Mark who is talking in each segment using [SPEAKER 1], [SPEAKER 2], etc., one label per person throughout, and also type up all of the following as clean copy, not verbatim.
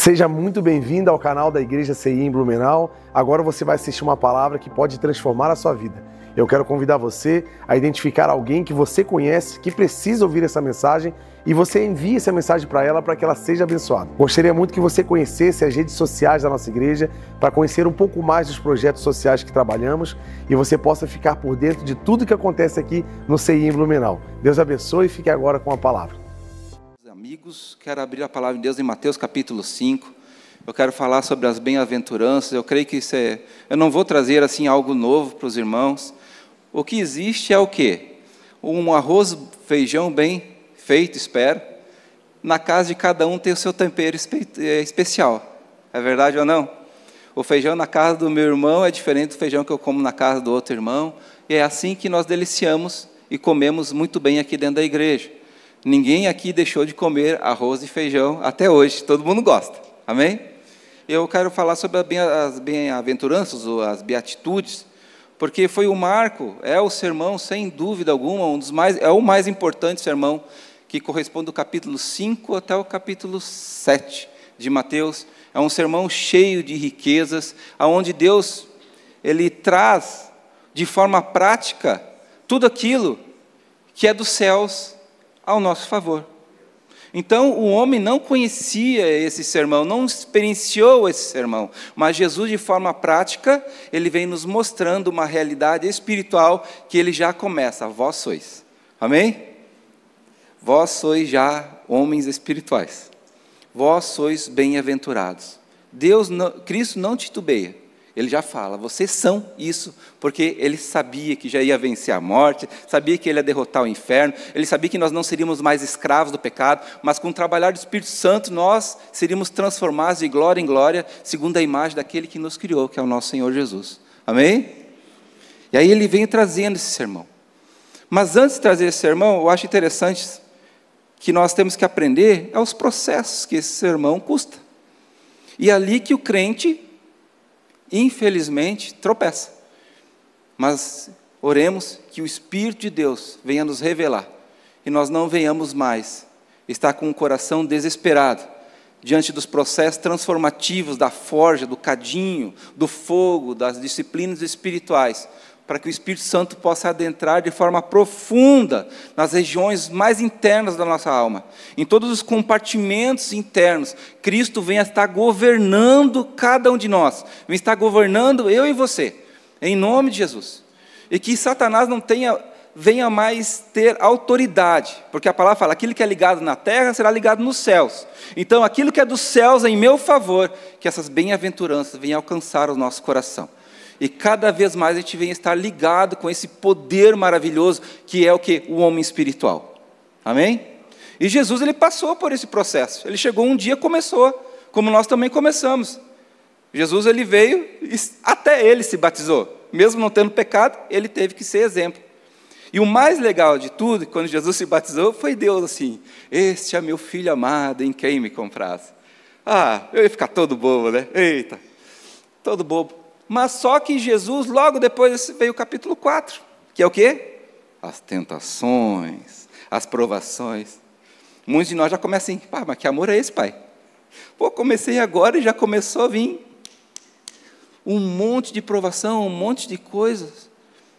[SPEAKER 1] Seja muito bem-vindo ao canal da Igreja CI em Blumenau. Agora você vai assistir uma palavra que pode transformar a sua vida. Eu quero convidar você a identificar alguém que você conhece, que precisa ouvir essa mensagem, e você envie essa mensagem para ela para que ela seja abençoada. Gostaria muito que você conhecesse as redes sociais da nossa igreja para conhecer um pouco mais dos projetos sociais que trabalhamos e você possa ficar por dentro de tudo que acontece aqui no CI em Blumenau. Deus abençoe e fique agora com a palavra.
[SPEAKER 2] Amigos, quero abrir a palavra de Deus em Mateus capítulo 5. Eu quero falar sobre as bem-aventuranças. Eu creio que eu não vou trazer assim algo novo para os irmãos. O que existe é o quê? Um arroz, feijão bem feito, espero. Na casa de cada um tem o seu tempero especial. É verdade ou não? O feijão na casa do meu irmão é diferente do feijão que eu como na casa do outro irmão. E é assim que nós deliciamos e comemos muito bem aqui dentro da igreja. Ninguém aqui deixou de comer arroz e feijão até hoje, todo mundo gosta, amém? Eu quero falar sobre as bem-aventuranças, ou as beatitudes, porque foi o marco, é o sermão, sem dúvida alguma, é o mais importante sermão, que corresponde do capítulo 5 até o capítulo 7 de Mateus. É um sermão cheio de riquezas, onde Deus ele traz de forma prática tudo aquilo que é dos céus ao nosso favor. Então, o homem não conhecia esse sermão, não experienciou esse sermão, mas Jesus, de forma prática, ele vem nos mostrando uma realidade espiritual que ele já começa. Vós sois, amém? Vós sois já homens espirituais, vós sois bem-aventurados. Cristo não titubeia. Ele já fala, vocês são isso, porque ele sabia que já ia vencer a morte, sabia que ele ia derrotar o inferno, ele sabia que nós não seríamos mais escravos do pecado, mas com o trabalhar do Espírito Santo, nós seríamos transformados de glória em glória, segundo a imagem daquele que nos criou, que é o nosso Senhor Jesus. Amém? E aí ele vem trazendo esse sermão. Mas antes de trazer esse sermão, eu acho interessante que nós temos que aprender aos processos que esse sermão custa. E é ali que o crente, infelizmente, tropeça. Mas oremos que o Espírito de Deus venha nos revelar e nós não venhamos mais estar com o coração desesperado diante dos processos transformativos da forja, do cadinho, do fogo, das disciplinas espirituais, para que o Espírito Santo possa adentrar de forma profunda nas regiões mais internas da nossa alma, em todos os compartimentos internos. Cristo venha estar governando cada um de nós, venha estar governando eu e você, em nome de Jesus. E que Satanás não venha mais ter autoridade, porque a palavra fala, aquilo que é ligado na terra será ligado nos céus. Então, aquilo que é dos céus em meu favor, que essas bem-aventuranças venham alcançar o nosso coração. E cada vez mais a gente vem estar ligado com esse poder maravilhoso, que é o quê? O homem espiritual. Amém? E Jesus, ele passou por esse processo. Ele chegou um dia, começou, como nós também começamos. Jesus, ele veio, e até ele se batizou. Mesmo não tendo pecado, ele teve que ser exemplo. E o mais legal de tudo, quando Jesus se batizou, foi Deus assim, este é meu filho amado, em quem me comprasse. Eu ia ficar todo bobo, né? Eita, todo bobo. Mas só que Jesus, logo depois veio o capítulo 4, que é o quê? As tentações, as provações. Muitos de nós já começam assim, mas que amor é esse, pai? Comecei agora e já começou a vir um monte de provação, um monte de coisas.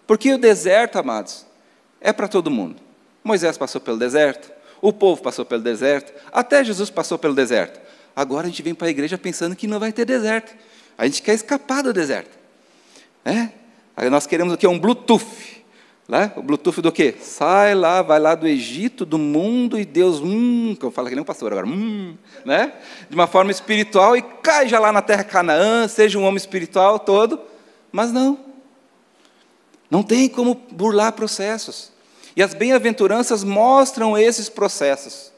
[SPEAKER 2] Porque o deserto, amados, é para todo mundo. Moisés passou pelo deserto, o povo passou pelo deserto, até Jesus passou pelo deserto. Agora a gente vem para a igreja pensando que não vai ter deserto. A gente quer escapar do deserto. Aí nós queremos o quê? Um Bluetooth. Né? O Bluetooth do quê? Sai lá, vai lá do Egito, do mundo, e Deus, que eu falo que nem um pastor agora, né? De uma forma espiritual, e cai já lá na terra Canaã, seja um homem espiritual todo. Mas não tem como burlar processos. E as bem-aventuranças mostram esses processos.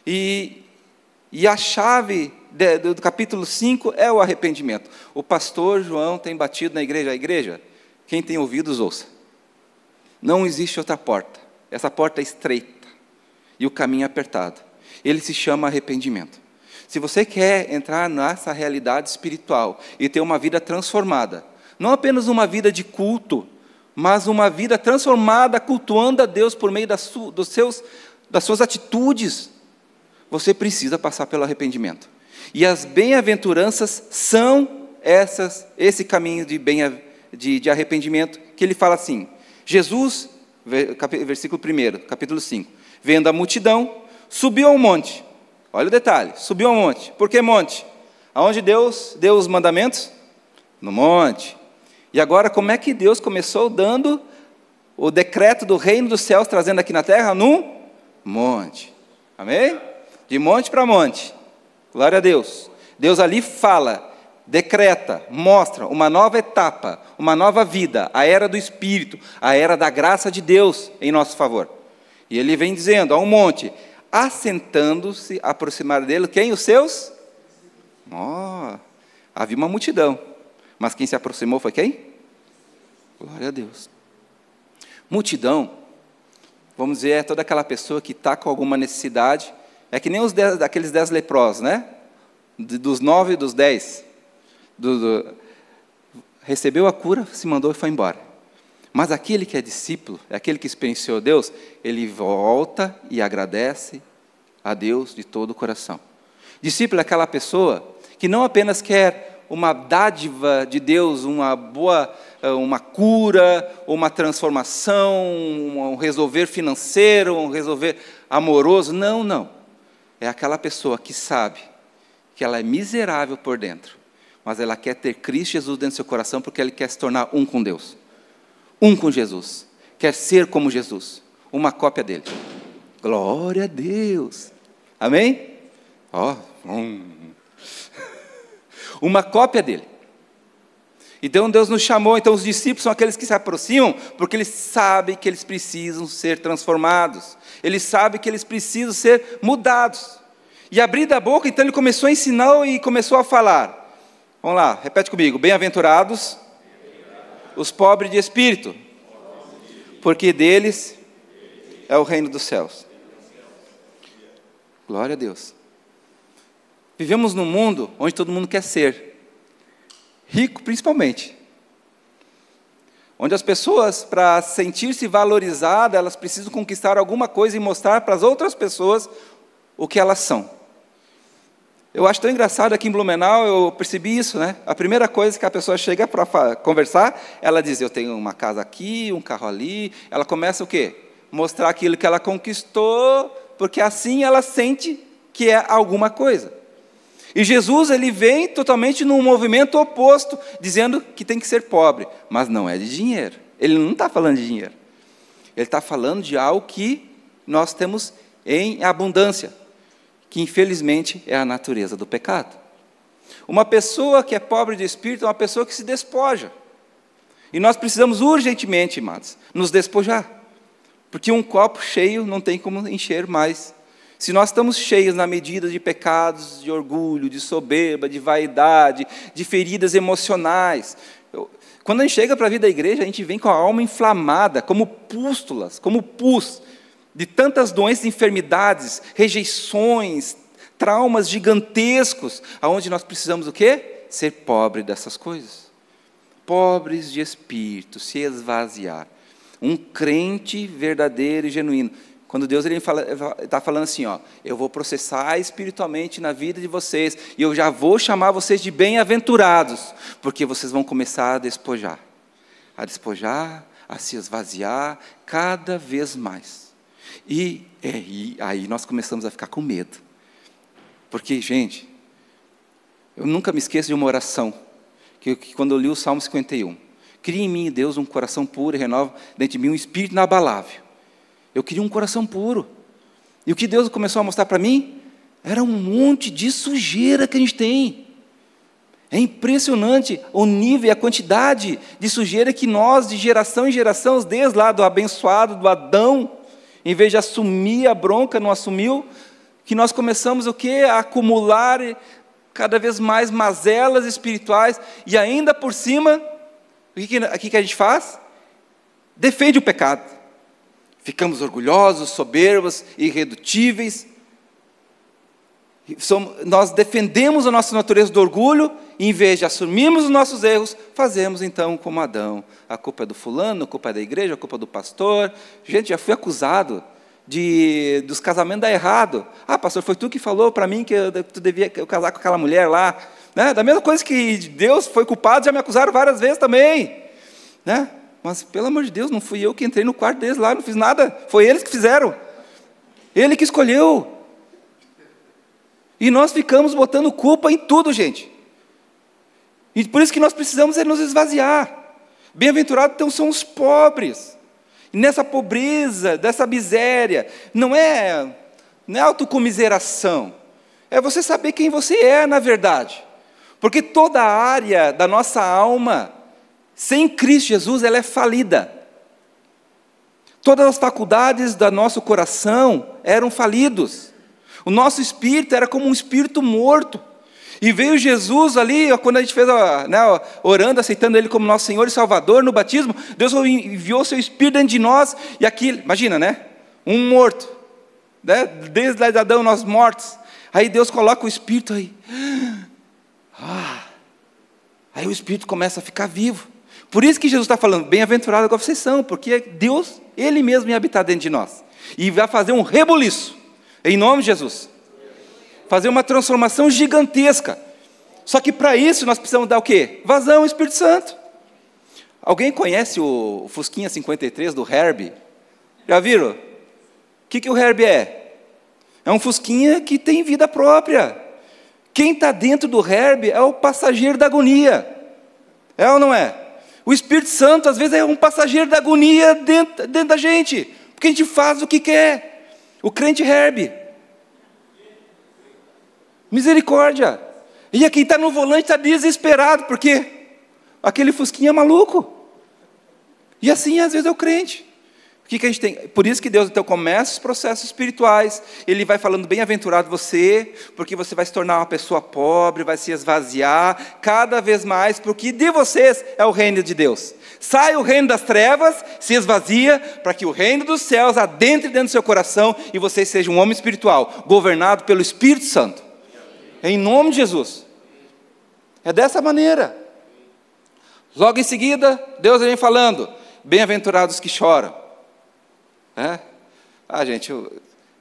[SPEAKER 2] E a chave do capítulo 5 é o arrependimento. O pastor João tem batido na igreja. A igreja, quem tem ouvidos, ouça. Não existe outra porta. Essa porta é estreita e o caminho é apertado. Ele se chama arrependimento. Se você quer entrar nessa realidade espiritual e ter uma vida transformada, não apenas uma vida de culto, mas uma vida transformada, cultuando a Deus por meio das suas atitudes, você precisa passar pelo arrependimento. E as bem-aventuranças são esse caminho de arrependimento, que ele fala assim, Jesus, versículo 1, capítulo 5, vendo a multidão, subiu ao monte. Olha o detalhe, subiu ao monte. Por que monte? Aonde Deus deu os mandamentos? No monte. E agora, como é que Deus começou dando o decreto do reino dos céus, trazendo aqui na terra? No monte. Amém? De monte para monte. Glória a Deus. Deus ali fala, decreta, mostra uma nova etapa, uma nova vida, a era do Espírito, a era da graça de Deus em nosso favor. E ele vem dizendo, a um monte, assentando-se, aproximar dele, quem? Os seus? Havia uma multidão, mas quem se aproximou foi quem? Glória a Deus. Multidão, vamos dizer, é toda aquela pessoa que está com alguma necessidade, é que nem aqueles 10 leprosos, né? Dos 9 e dos 10, recebeu a cura, se mandou e foi embora. Mas aquele que é discípulo, aquele que experienciou Deus, ele volta e agradece a Deus de todo o coração. Discípulo é aquela pessoa que não apenas quer uma dádiva de Deus, uma cura, uma transformação, um resolver financeiro, um resolver amoroso. Não, não. É aquela pessoa que sabe que ela é miserável por dentro, mas ela quer ter Cristo Jesus dentro do seu coração porque ele quer se tornar um com Deus, um com Jesus, quer ser como Jesus, uma cópia dele. Glória a Deus. Amém? Uma cópia dele. Então Deus nos chamou, então os discípulos são aqueles que se aproximam, porque eles sabem que eles precisam ser transformados, eles sabem que eles precisam ser mudados, e abrir a boca, então ele começou a ensinar e começou a falar, vamos lá, repete comigo, bem-aventurados os pobres de espírito, porque deles é o reino dos céus. Glória a Deus. Vivemos num mundo onde todo mundo quer ser rico, principalmente. Onde as pessoas, para sentir-se valorizadas, elas precisam conquistar alguma coisa e mostrar para as outras pessoas o que elas são. Eu acho tão engraçado aqui em Blumenau, eu percebi isso, né? A primeira coisa que a pessoa chega para conversar, ela diz, eu tenho uma casa aqui, um carro ali. Ela começa o quê? Mostrar aquilo que ela conquistou, porque assim ela sente que é alguma coisa. E Jesus, ele vem totalmente num movimento oposto, dizendo que tem que ser pobre, mas não é de dinheiro. Ele não está falando de dinheiro. Ele está falando de algo que nós temos em abundância, que infelizmente é a natureza do pecado. Uma pessoa que é pobre de espírito é uma pessoa que se despoja. E nós precisamos urgentemente, amados, nos despojar. Porque um copo cheio não tem como encher mais. Se nós estamos cheios na medida de pecados, de orgulho, de soberba, de vaidade, de feridas emocionais. Quando a gente chega para a vida da igreja, a gente vem com a alma inflamada, como pústulas, como pus, de tantas doenças, enfermidades, rejeições, traumas gigantescos, aonde nós precisamos o quê? Ser pobre dessas coisas. Pobres de espírito, se esvaziar. Um crente verdadeiro e genuíno. Quando Deus está falando assim, eu vou processar espiritualmente na vida de vocês, e eu já vou chamar vocês de bem-aventurados, porque vocês vão começar a despojar, a se esvaziar cada vez mais. E aí nós começamos a ficar com medo. Porque, gente, eu nunca me esqueço de uma oração, que quando eu li o Salmo 51, cria em mim, Deus, um coração puro e renova dentro de mim um espírito inabalável. Eu queria um coração puro. E o que Deus começou a mostrar para mim era um monte de sujeira que a gente tem. É impressionante o nível e a quantidade de sujeira que nós, de geração em geração, desde lá do abençoado, do Adão, em vez de assumir a bronca, não assumiu, que nós começamos o quê? A acumular cada vez mais mazelas espirituais, e ainda por cima, o que a gente faz? Defende o pecado. Ficamos orgulhosos, soberbos, irredutíveis. Nós defendemos a nossa natureza do orgulho, e em vez de assumirmos os nossos erros, fazemos então como Adão. A culpa é do fulano, a culpa é da igreja, a culpa é do pastor. Gente, já fui acusado dos casamentos dar errado. Ah, pastor, foi tu que falou para mim que tu devia casar com aquela mulher lá. Né? Da mesma coisa que Deus foi culpado, já me acusaram várias vezes também. Né? Mas, pelo amor de Deus, não fui eu que entrei no quarto deles lá, não fiz nada. Foi eles que fizeram. Ele que escolheu. E nós ficamos botando culpa em tudo, gente. E por isso que nós precisamos nos esvaziar. Bem-aventurados então são os pobres. E nessa pobreza, dessa miséria, não é autocomiseração. É você saber quem você é na verdade. Porque toda a área da nossa alma, sem Cristo Jesus, ela é falida. Todas as faculdades do nosso coração eram falidos. O nosso espírito era como um espírito morto. E veio Jesus ali, quando a gente fez, orando, aceitando Ele como nosso Senhor e Salvador no batismo, Deus enviou o seu Espírito dentro de nós, e aquilo, imagina, né? Um morto, né? Desde Adão nós mortos, aí Deus coloca o Espírito aí, aí o Espírito começa a ficar vivo. Por isso que Jesus está falando, bem-aventurado agora vocês são, porque Deus, Ele mesmo ia habitar dentro de nós, e vai fazer um rebuliço, em nome de Jesus. Fazer uma transformação gigantesca. Só que para isso nós precisamos dar o quê? Vazão ao Espírito Santo. Alguém conhece o Fusquinha 53 do Herbie? Já viram? O que o Herbie é? É um Fusquinha que tem vida própria. Quem está dentro do Herbie é o passageiro da agonia. É ou não é? O Espírito Santo às vezes é um passageiro da agonia dentro da gente. Porque a gente faz o que quer. O crente Herbie. Misericórdia. E quem está no volante está desesperado, porque aquele Fusquinha é maluco. E assim às vezes é o crente. O que a gente tem? Por isso que Deus então começa os processos espirituais. Ele vai falando, bem-aventurado você, porque você vai se tornar uma pessoa pobre, vai se esvaziar cada vez mais, porque de vocês é o reino de Deus. Sai o reino das trevas, se esvazia, para que o reino dos céus adentre dentro do seu coração e você seja um homem espiritual, governado pelo Espírito Santo. Em nome de Jesus. É dessa maneira. Logo em seguida, Deus vem falando, bem-aventurados que choram. Gente, eu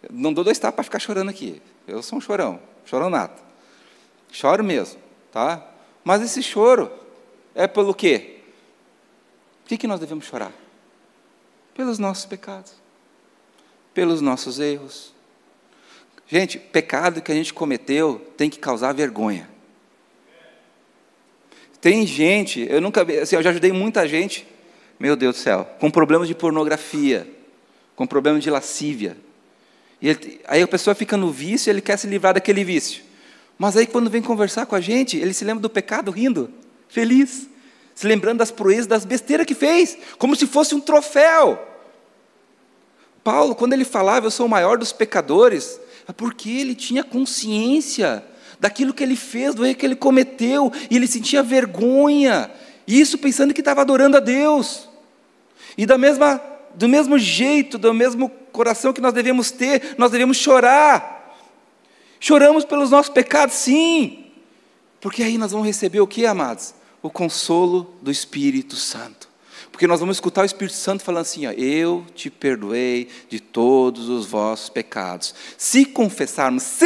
[SPEAKER 2] não dou 2 tapas para ficar chorando aqui. Eu sou um chorão, chorão nato. Choro mesmo, tá? Mas esse choro é pelo quê? Por que nós devemos chorar? Pelos nossos pecados, pelos nossos erros. Gente, pecado que a gente cometeu tem que causar vergonha. Tem gente, eu já ajudei muita gente, meu Deus do céu, com problemas de pornografia, com problemas de lascívia. Aí a pessoa fica no vício e ele quer se livrar daquele vício. Mas aí quando vem conversar com a gente, ele se lembra do pecado rindo, feliz, se lembrando das proezas, das besteiras que fez, como se fosse um troféu. Paulo, quando ele falava, eu sou o maior dos pecadores, é porque ele tinha consciência daquilo que ele fez, do erro que ele cometeu, e ele sentia vergonha, isso pensando que estava adorando a Deus. E do mesmo jeito, do mesmo coração que nós devemos ter, nós devemos chorar. Choramos pelos nossos pecados, sim, porque aí nós vamos receber o que, amados? O consolo do Espírito Santo. Porque nós vamos escutar o Espírito Santo falando assim, eu te perdoei de todos os vossos pecados. Se confessarmos,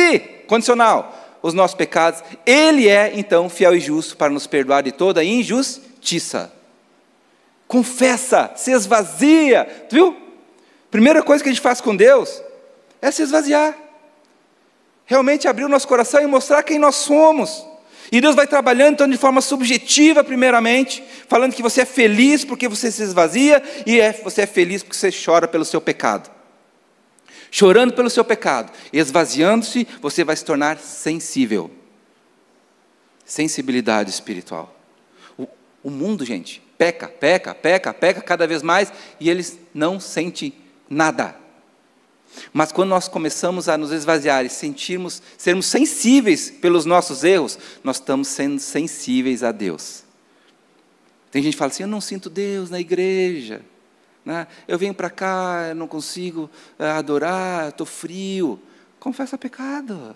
[SPEAKER 2] condicional, os nossos pecados, Ele é então fiel e justo para nos perdoar de toda injustiça. Confessa, se esvazia, viu? Primeira coisa que a gente faz com Deus é se esvaziar. Realmente abrir o nosso coração e mostrar quem nós somos. E Deus vai trabalhando então de forma subjetiva primeiramente, falando que você é feliz porque você se esvazia, e você é feliz porque você chora pelo seu pecado. Chorando pelo seu pecado, esvaziando-se, você vai se tornar sensível. Sensibilidade espiritual. O mundo, gente, peca cada vez mais, e eles não sentem nada. Mas quando nós começamos a nos esvaziar e sermos sensíveis pelos nossos erros, nós estamos sendo sensíveis a Deus. Tem gente que fala assim, eu não sinto Deus na igreja, né? Eu venho para cá, eu não consigo adorar, estou frio. Confessa pecado.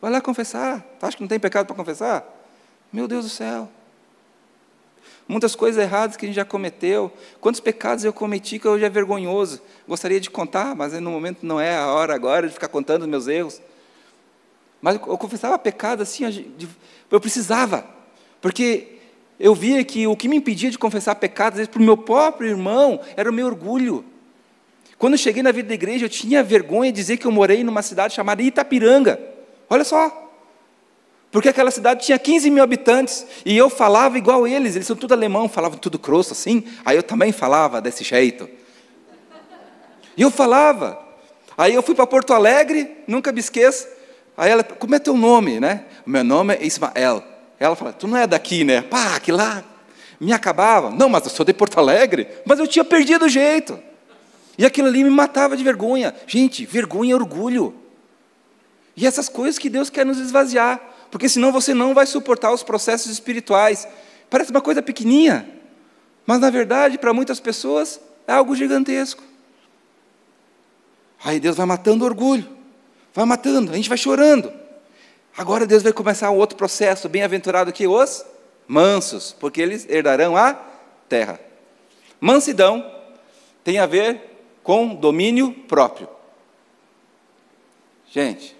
[SPEAKER 2] Vai lá confessar. Tu acha que não tem pecado para confessar? Meu Deus do céu. Muitas coisas erradas que a gente já cometeu. Quantos pecados eu cometi que hoje é vergonhoso. Gostaria de contar, mas no momento não é a hora agora de ficar contando os meus erros. Mas eu confessava pecado assim, eu precisava. Porque eu via que o que me impedia de confessar pecado, às vezes, para o meu próprio irmão, era o meu orgulho. Quando eu cheguei na vida da igreja, eu tinha vergonha de dizer que eu morei numa cidade chamada Itapiranga. Olha só. Porque aquela cidade tinha 15 mil habitantes, e eu falava igual eles são tudo alemão, falavam tudo grosso assim, aí eu também falava desse jeito. E eu falava. Aí eu fui para Porto Alegre, nunca me esqueço, aí ela, como é teu nome, né? O meu nome é Ismael. Ela fala, tu não é daqui, né? Pá, que lá, me acabava. Não, mas eu sou de Porto Alegre, mas eu tinha perdido o jeito. E aquilo ali me matava de vergonha. Gente, vergonha é orgulho. E essas coisas que Deus quer nos esvaziar, porque senão você não vai suportar os processos espirituais. Parece uma coisa pequenininha, mas na verdade, para muitas pessoas, é algo gigantesco. Aí Deus vai matando o orgulho, vai matando, a gente vai chorando. Agora Deus vai começar um outro processo, bem-aventurado que os mansos, porque eles herdarão a terra. Mansidão tem a ver com domínio próprio. Gente,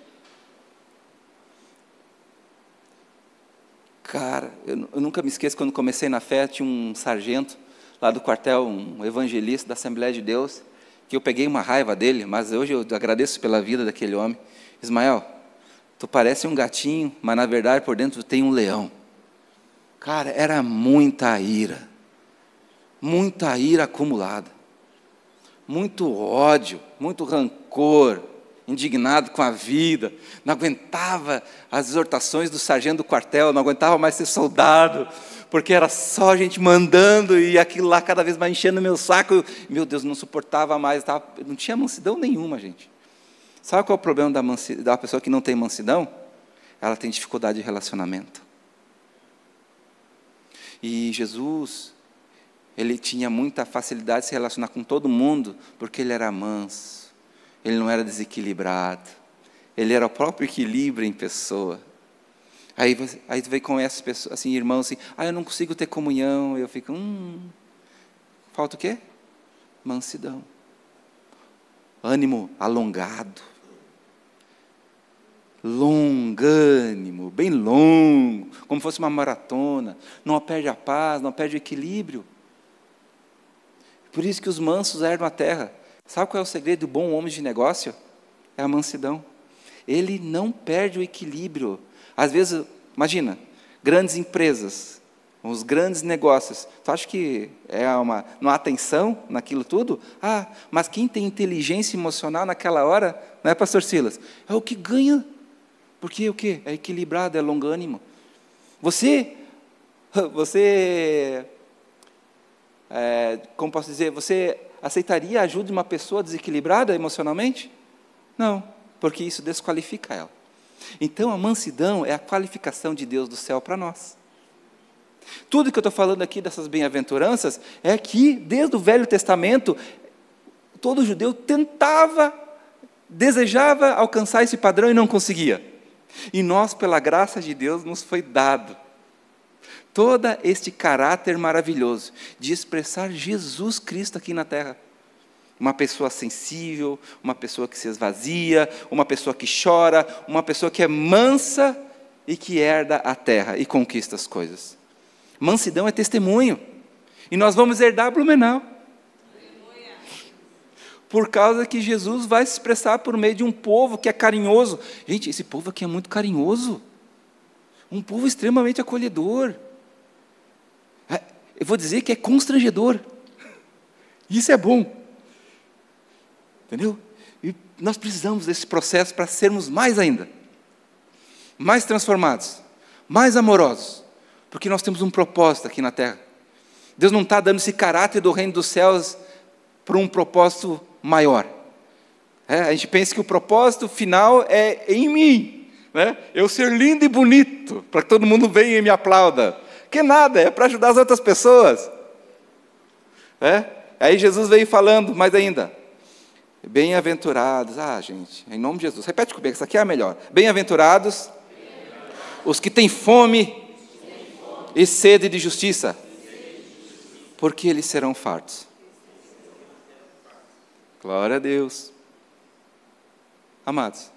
[SPEAKER 2] cara, eu nunca me esqueço, quando comecei na fé, tinha um sargento lá do quartel, um evangelista da Assembleia de Deus, que eu peguei uma raiva dele, mas hoje eu agradeço pela vida daquele homem. Ismael, tu parece um gatinho, mas na verdade por dentro tu tem um leão. Cara, era muita ira acumulada, muito ódio, muito rancor, indignado com a vida, não aguentava as exortações do sargento do quartel, não aguentava mais ser soldado, porque era só a gente mandando, e aquilo lá cada vez mais enchendo o meu saco, meu Deus, não suportava mais, não tinha mansidão nenhuma, gente. Sabe qual é o problema da pessoa que não tem mansidão? Ela tem dificuldade de relacionamento. E Jesus, ele tinha muita facilidade de se relacionar com todo mundo, porque ele era manso. Ele não era desequilibrado. Ele era o próprio equilíbrio em pessoa. Aí tu vem com essas pessoas, assim, irmãos, assim, eu não consigo ter comunhão. Eu fico, falta o quê? Mansidão. Ânimo alongado. Longânimo, bem longo, como fosse uma maratona. Não perde a paz, não perde o equilíbrio. Por isso que os mansos herdam a terra. Sabe qual é o segredo do bom homem de negócio? É a mansidão. Ele não perde o equilíbrio. Às vezes, imagina, grandes empresas, os grandes negócios. Tu acha que não há atenção naquilo tudo? Mas quem tem inteligência emocional naquela hora, não é, pastor Silas? É o que ganha. Porque o quê? É equilibrado, é longânimo. Como posso dizer, você aceitaria a ajuda de uma pessoa desequilibrada emocionalmente? Não, porque isso desqualifica ela. Então, a mansidão é a qualificação de Deus do céu para nós. Tudo que eu estou falando aqui dessas bem-aventuranças é que, desde o Velho Testamento, todo judeu desejava alcançar esse padrão e não conseguia. E nós, pela graça de Deus, nos foi dado todo este caráter maravilhoso de expressar Jesus Cristo aqui na terra. Uma pessoa sensível, uma pessoa que se esvazia, uma pessoa que chora, uma pessoa que é mansa e que herda a terra e conquista as coisas. Mansidão é testemunho. E nós vamos herdar Blumenau. Por causa que Jesus vai se expressar por meio de um povo que é carinhoso. Gente, esse povo aqui é muito carinhoso. Um povo extremamente acolhedor. Eu vou dizer que é constrangedor. Isso é bom. Entendeu? E nós precisamos desse processo para sermos mais ainda. Mais transformados. Mais amorosos. Porque nós temos um propósito aqui na terra. Deus não está dando esse caráter do reino dos céus para um propósito maior. A gente pensa que o propósito final é em mim. Eu ser lindo e bonito, para que todo mundo venha e me aplauda. Que nada, é para ajudar as outras pessoas. Aí Jesus veio falando mais ainda. Bem-aventurados, gente, em nome de Jesus, repete comigo, essa aqui é a melhor. Bem-aventurados os que têm fome e sede de justiça, porque eles serão fartos. Glória a Deus. Amados,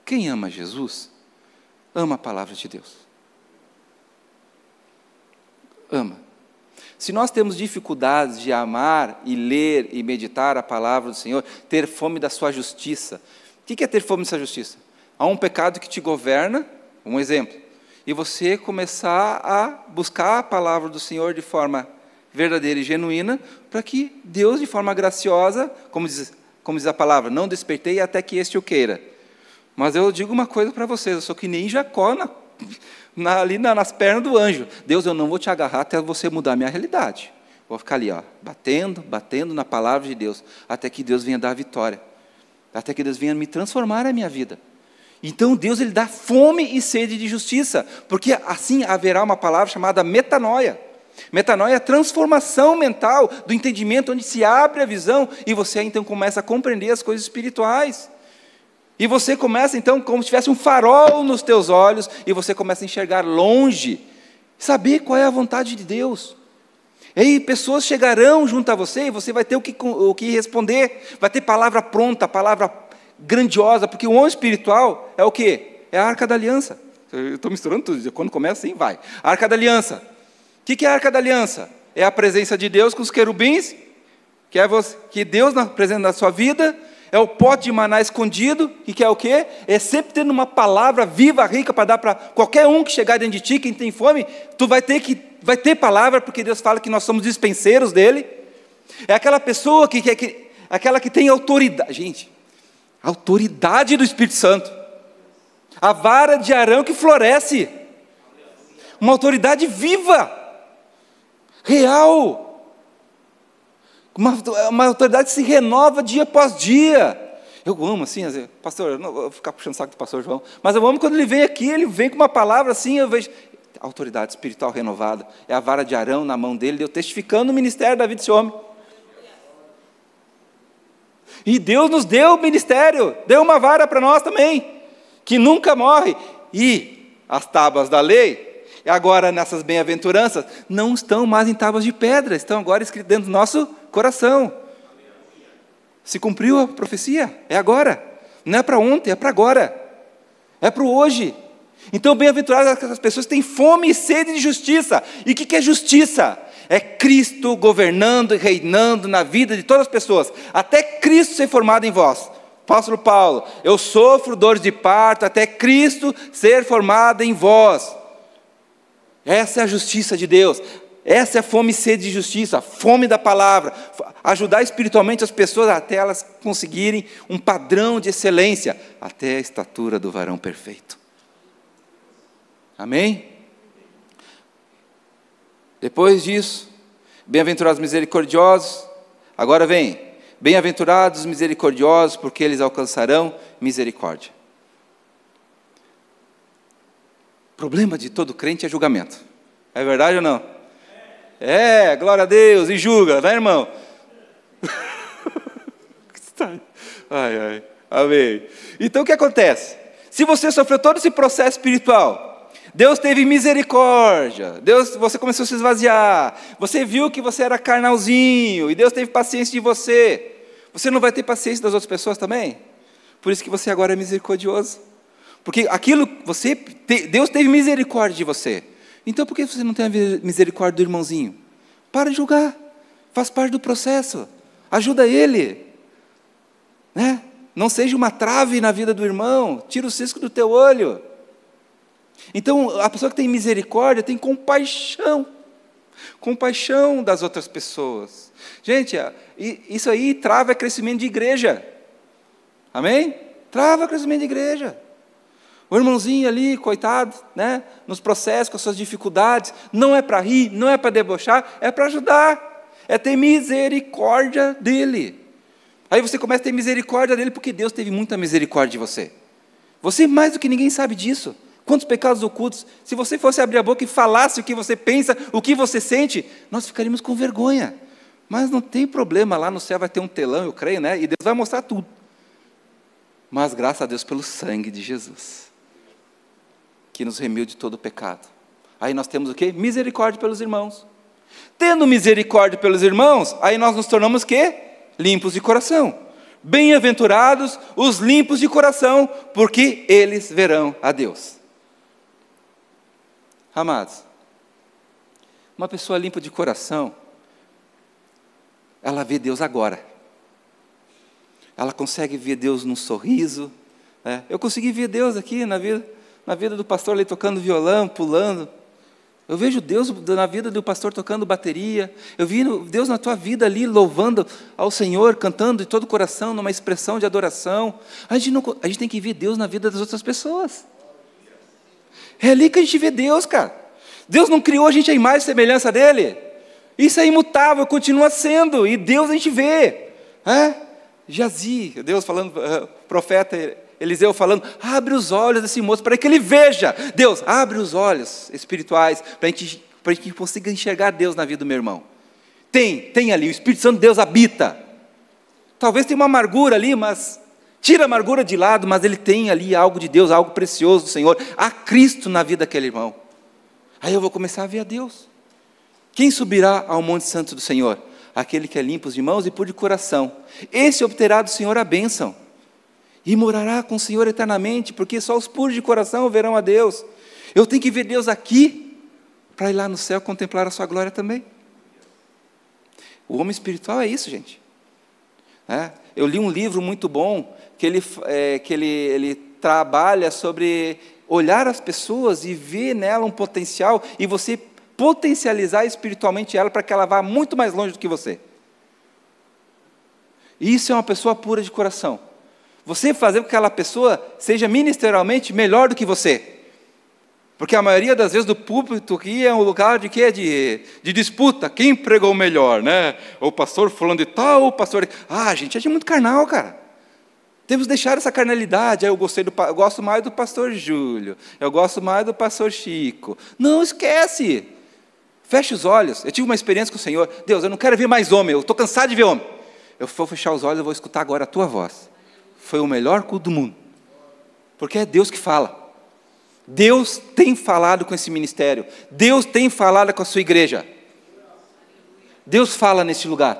[SPEAKER 2] quem ama Jesus, ama a palavra de Deus. Ama. Se nós temos dificuldades de amar e ler e meditar a palavra do Senhor, ter fome da sua justiça. O que é ter fome da sua justiça? Há um pecado que te governa, um exemplo, e você começar a buscar a palavra do Senhor de forma verdadeira e genuína, para que Deus, de forma graciosa, como diz a palavra, não despertei até que este o queira. Mas eu digo uma coisa para vocês, eu sou que nem Jacó ali nas pernas do anjo. Deus, eu não vou te agarrar até você mudar a minha realidade. Vou ficar ali, batendo na palavra de Deus, até que Deus venha dar a vitória, até que Deus venha me transformar a minha vida. Então Deus, Ele dá fome e sede de justiça, porque assim haverá uma palavra chamada metanoia. Metanoia é a transformação mental do entendimento, onde se abre a visão, e você então começa a compreender as coisas espirituais. E você começa então como se tivesse um farol nos teus olhos, e você começa a enxergar longe, saber qual é a vontade de Deus. E aí pessoas chegarão junto a você, e você vai ter o que responder, vai ter palavra pronta, palavra grandiosa, porque o homem espiritual é o quê? É a Arca da Aliança. Eu estou misturando tudo, quando começa assim, vai. A Arca da Aliança. O que é a Arca da Aliança? É a presença de Deus com os querubins, que Deus presente na sua vida, é o pote de maná escondido, que é o quê? É sempre tendo uma palavra viva, rica, para dar para qualquer um que chegar dentro de ti, quem tem fome, tu vai ter palavra, porque Deus fala que nós somos dispenseiros dele. É aquela pessoa aquela que tem autoridade, gente, a autoridade do Espírito Santo, a vara de Arão que floresce, uma autoridade viva, real, uma autoridade que se renova dia após dia. Eu amo assim, pastor, eu não vou ficar puxando o saco do pastor João, mas eu amo quando ele vem aqui, ele vem com uma palavra assim, eu vejo, autoridade espiritual renovada, é a vara de Arão na mão dele, eu testificando o ministério da vida desse homem. E Deus nos deu o ministério, deu uma vara para nós também, que nunca morre, e as tábuas da lei, agora nessas bem-aventuranças, não estão mais em tábuas de pedra, estão agora escritas dentro do nosso coração. Se cumpriu a profecia, é agora, não é para ontem, é para agora, é para o hoje. Então, bem-aventuradas aquelas pessoas que têm fome e sede de justiça. E o que é justiça? É Cristo governando e reinando na vida de todas as pessoas, até Cristo ser formado em vós. Apóstolo Paulo, eu sofro dores de parto até Cristo ser formado em vós. Essa é a justiça de Deus, essa é a fome e sede de justiça, a fome da palavra, ajudar espiritualmente as pessoas até elas conseguirem um padrão de excelência, até a estatura do varão perfeito. Amém? Depois disso, bem-aventurados misericordiosos, agora vem, bem-aventurados misericordiosos, porque eles alcançarão misericórdia. O problema de todo crente é julgamento. É verdade ou não? É, glória a Deus, e julga, né, irmão? Ai, amém. Então o que acontece? Se você sofreu todo esse processo espiritual, Deus teve misericórdia, você começou a se esvaziar, você viu que você era carnalzinho, e Deus teve paciência de você. Você não vai ter paciência das outras pessoas também? Por isso que você agora é misericordioso. Porque Deus teve misericórdia de você. Então por que você não tem a misericórdia do irmãozinho? Para de julgar, faz parte do processo, ajuda ele, né? Não seja uma trave na vida do irmão, tira o cisco do teu olho. Então a pessoa que tem misericórdia tem compaixão das outras pessoas. Gente, isso aí trava crescimento de igreja, amém? Trava crescimento de igreja. O irmãozinho ali, coitado, né, nos processos, com as suas dificuldades, não é para rir, não é para debochar, é para ajudar, é ter misericórdia dele. Aí você começa a ter misericórdia dele, porque Deus teve muita misericórdia de você. Você mais do que ninguém sabe disso. Quantos pecados ocultos, se você fosse abrir a boca e falasse o que você pensa, o que você sente, nós ficaríamos com vergonha. Mas não tem problema, lá no céu vai ter um telão, eu creio, né, e Deus vai mostrar tudo. Mas graças a Deus pelo sangue de Jesus, que nos remiu de todo o pecado. Aí nós temos o quê? Misericórdia pelos irmãos. Tendo misericórdia pelos irmãos, aí nós nos tornamos quê? Limpos de coração. Bem-aventurados os limpos de coração, porque eles verão a Deus. Amados, uma pessoa limpa de coração, ela vê Deus agora. Ela consegue ver Deus num sorriso. Né? Eu consegui ver Deus aqui na vida do pastor ali tocando violão, pulando. Eu vejo Deus na vida do pastor tocando bateria. Eu vi Deus na tua vida ali louvando ao Senhor, cantando de todo o coração, numa expressão de adoração. A gente tem que ver Deus na vida das outras pessoas. É ali que a gente vê Deus, cara. Deus não criou a gente à imagem e semelhança dele. Isso é imutável, continua sendo. E Deus a gente vê. Jazi, Deus falando, profeta Eliseu falando, abre os olhos desse moço para que ele veja. Deus, abre os olhos espirituais para que a gente consiga enxergar Deus na vida do meu irmão. Tem ali, o Espírito Santo de Deus habita. Talvez tenha uma amargura ali, mas tira a amargura de lado, mas ele tem ali algo de Deus, algo precioso do Senhor. Há Cristo na vida daquele irmão. Aí eu vou começar a ver a Deus. Quem subirá ao monte santo do Senhor? Aquele que é limpo de mãos e puro de coração. Esse obterá do Senhor a bênção. E morará com o Senhor eternamente, porque só os puros de coração verão a Deus. Eu tenho que ver Deus aqui, para ir lá no céu contemplar a sua glória também. O homem espiritual é isso, gente. Eu li um livro muito bom, que ele trabalha sobre olhar as pessoas e ver nela um potencial, e você potencializar espiritualmente ela, para que ela vá muito mais longe do que você. Isso é uma pessoa pura de coração. Você fazer com que aquela pessoa seja ministerialmente melhor do que você. Porque a maioria das vezes do púlpito aqui é um lugar de quê? De disputa. Quem pregou melhor, né? O pastor falando de tal, o pastor... gente, é muito carnal, cara. Temos que deixar essa carnalidade. Eu gosto mais do pastor Júlio. Eu gosto mais do pastor Chico. Não, esquece. Feche os olhos. Eu tive uma experiência com o Senhor. Deus, eu não quero ver mais homem. Eu estou cansado de ver homem. Eu vou fechar os olhos e vou escutar agora a tua voz. Foi o melhor culto do mundo. Porque é Deus que fala. Deus tem falado com esse ministério. Deus tem falado com a sua igreja. Deus fala nesse lugar.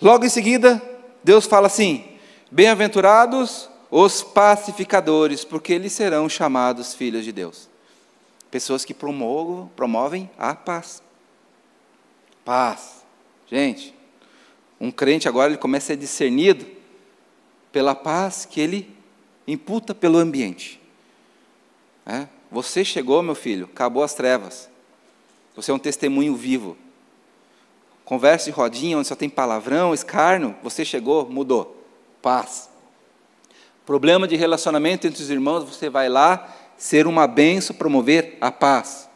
[SPEAKER 2] Logo em seguida, Deus fala assim: bem-aventurados os pacificadores, porque eles serão chamados filhos de Deus. Pessoas que promovem a paz. Paz. Gente, um crente agora ele começa a ser discernido pela paz que ele imputa pelo ambiente. Você chegou, meu filho, acabou as trevas. Você é um testemunho vivo. Conversa de rodinha, onde só tem palavrão, escárnio, você chegou, mudou. Paz. Problema de relacionamento entre os irmãos, você vai lá ser uma bênção, promover a paz.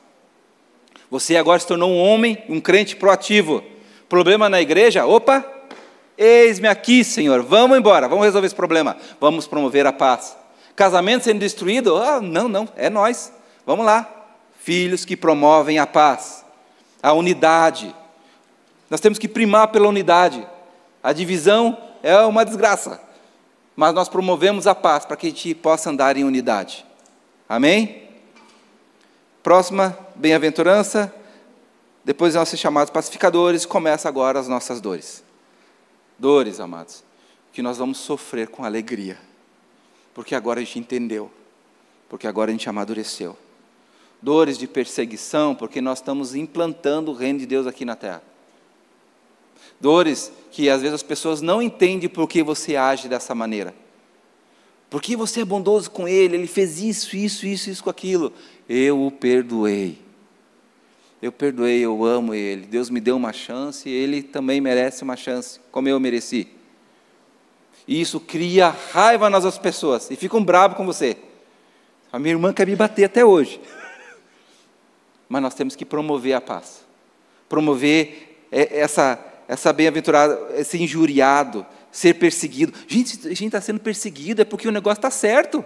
[SPEAKER 2] Você agora se tornou um homem, um crente proativo. Problema na igreja, opa, eis-me aqui, Senhor, vamos embora, vamos resolver esse problema, vamos promover a paz. Casamento sendo destruído, não, é nós, vamos lá. Filhos que promovem a paz, a unidade. Nós temos que primar pela unidade. A divisão é uma desgraça, mas nós promovemos a paz para que a gente possa andar em unidade. Amém? Próxima bem-aventurança. Depois de nós ser chamados pacificadores, começa agora as nossas dores. Dores, amados, que nós vamos sofrer com alegria, porque agora a gente entendeu, porque agora a gente amadureceu. Dores de perseguição, porque nós estamos implantando o reino de Deus aqui na terra. Dores que às vezes as pessoas não entendem por que você age dessa maneira. Porque você é bondoso com ele, ele fez isso com aquilo. Eu o perdoei. Eu perdoei, eu amo ele. Deus me deu uma chance e ele também merece uma chance, como eu mereci. E isso cria raiva nas outras pessoas e ficam bravos com você. A minha irmã quer me bater até hoje. Mas nós temos que promover a paz. Promover essa bem-aventurada, esse injuriado, ser perseguido. Gente, a gente está sendo perseguido é porque o negócio está certo.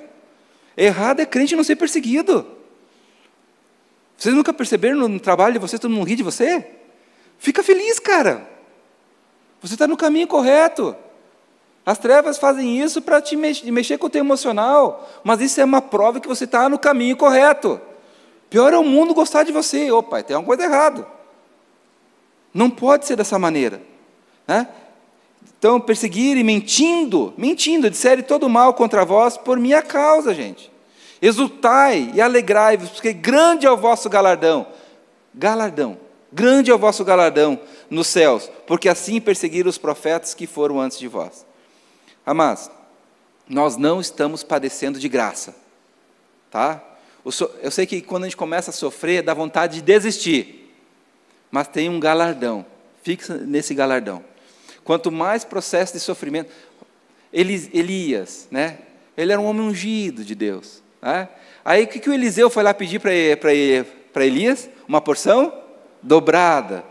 [SPEAKER 2] Errado é crente não ser perseguido. Vocês nunca perceberam no trabalho de vocês, todo mundo ri de você? Fica feliz, cara. Você está no caminho correto. As trevas fazem isso para mexer com o teu emocional, mas isso é uma prova que você está no caminho correto. Pior é o mundo gostar de você. Opa, tem alguma coisa errada. Não pode ser dessa maneira, né? Então, perseguir e mentindo, disserem todo mal contra vós por minha causa, gente. Exultai e alegrai-vos, porque grande é o vosso galardão. Grande é o vosso galardão nos céus, porque assim perseguiram os profetas que foram antes de vós. Amados, nós não estamos padecendo de graça, tá? Eu sei que quando a gente começa a sofrer, dá vontade de desistir, mas tem um galardão, fixa nesse galardão. Quanto mais processo de sofrimento, Elias, né? Ele era um homem ungido de Deus, né? Aí o que o Eliseu foi lá pedir para Elias? Uma porção dobrada.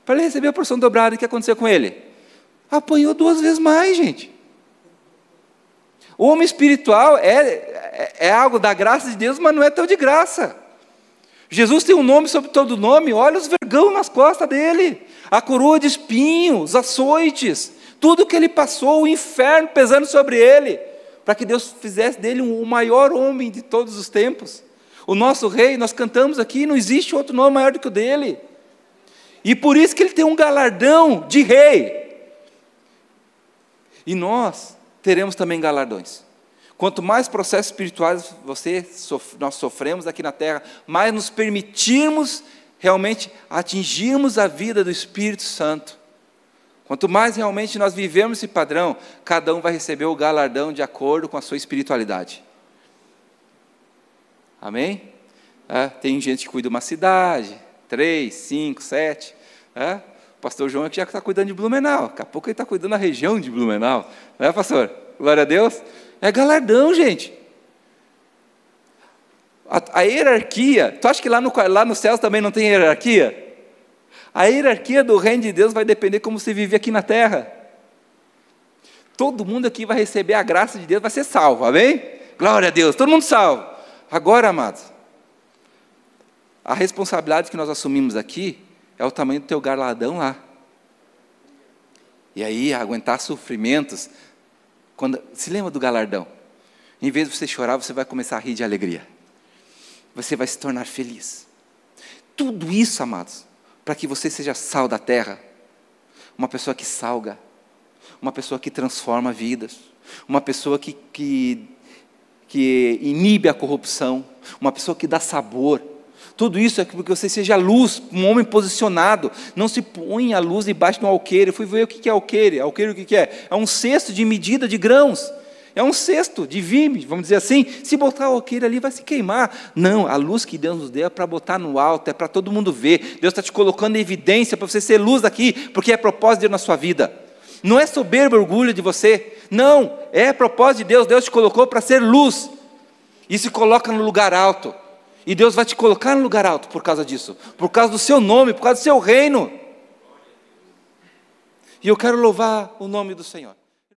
[SPEAKER 2] Para ele receber a porção dobrada, o que aconteceu com ele? Apanhou 2 vezes mais, gente. O homem espiritual é algo da graça de Deus, mas não é tão de graça. Jesus tem um nome sobre todo nome. Olha os vergão nas costas dele, a coroa de espinhos, os açoites, tudo que ele passou, o inferno pesando sobre ele, para que Deus fizesse dele o maior homem de todos os tempos. O nosso rei, nós cantamos aqui, não existe outro nome maior do que o dele. E por isso que ele tem um galardão de rei. E nós teremos também galardões. Quanto mais processos espirituais nós sofremos aqui na terra, mais nos permitirmos realmente atingirmos a vida do Espírito Santo. Quanto mais realmente nós vivemos esse padrão, cada um vai receber o galardão de acordo com a sua espiritualidade. Amém? Tem gente que cuida de uma cidade, 3, 5, 7. O pastor João aqui já está cuidando de Blumenau. Daqui a pouco ele está cuidando da região de Blumenau. Não é, pastor? Glória a Deus. É galardão, gente. A hierarquia, tu acha que lá no céu também não tem hierarquia? A hierarquia do reino de Deus vai depender como você vive aqui na terra. Todo mundo aqui vai receber a graça de Deus, vai ser salvo, amém? Glória a Deus, todo mundo salvo. Agora, amados, a responsabilidade que nós assumimos aqui é o tamanho do teu galardão lá. E aí, aguentar sofrimentos. Se lembra do galardão? Em vez de você chorar, você vai começar a rir de alegria. Você vai se tornar feliz. Tudo isso, amados, para que você seja sal da terra. Uma pessoa que salga. Uma pessoa que transforma vidas. Uma pessoa que inibe a corrupção. Uma pessoa que dá sabor. Tudo isso é porque você seja luz, um homem posicionado. Não se põe a luz debaixo de um alqueire. Eu fui ver o que é alqueire. Alqueire o que é? É um cesto de medida de grãos. É um cesto de vime, vamos dizer assim. Se botar o alqueire ali, vai se queimar. Não, a luz que Deus nos deu é para botar no alto, é para todo mundo ver. Deus está te colocando em evidência para você ser luz aqui, porque é propósito de Deus na sua vida. Não é soberbo orgulho de você. Não, é propósito de Deus. Deus te colocou para ser luz. E se coloca no lugar alto. E Deus vai te colocar no lugar alto por causa disso. Por causa do seu nome, por causa do seu reino. E eu quero louvar o nome do Senhor.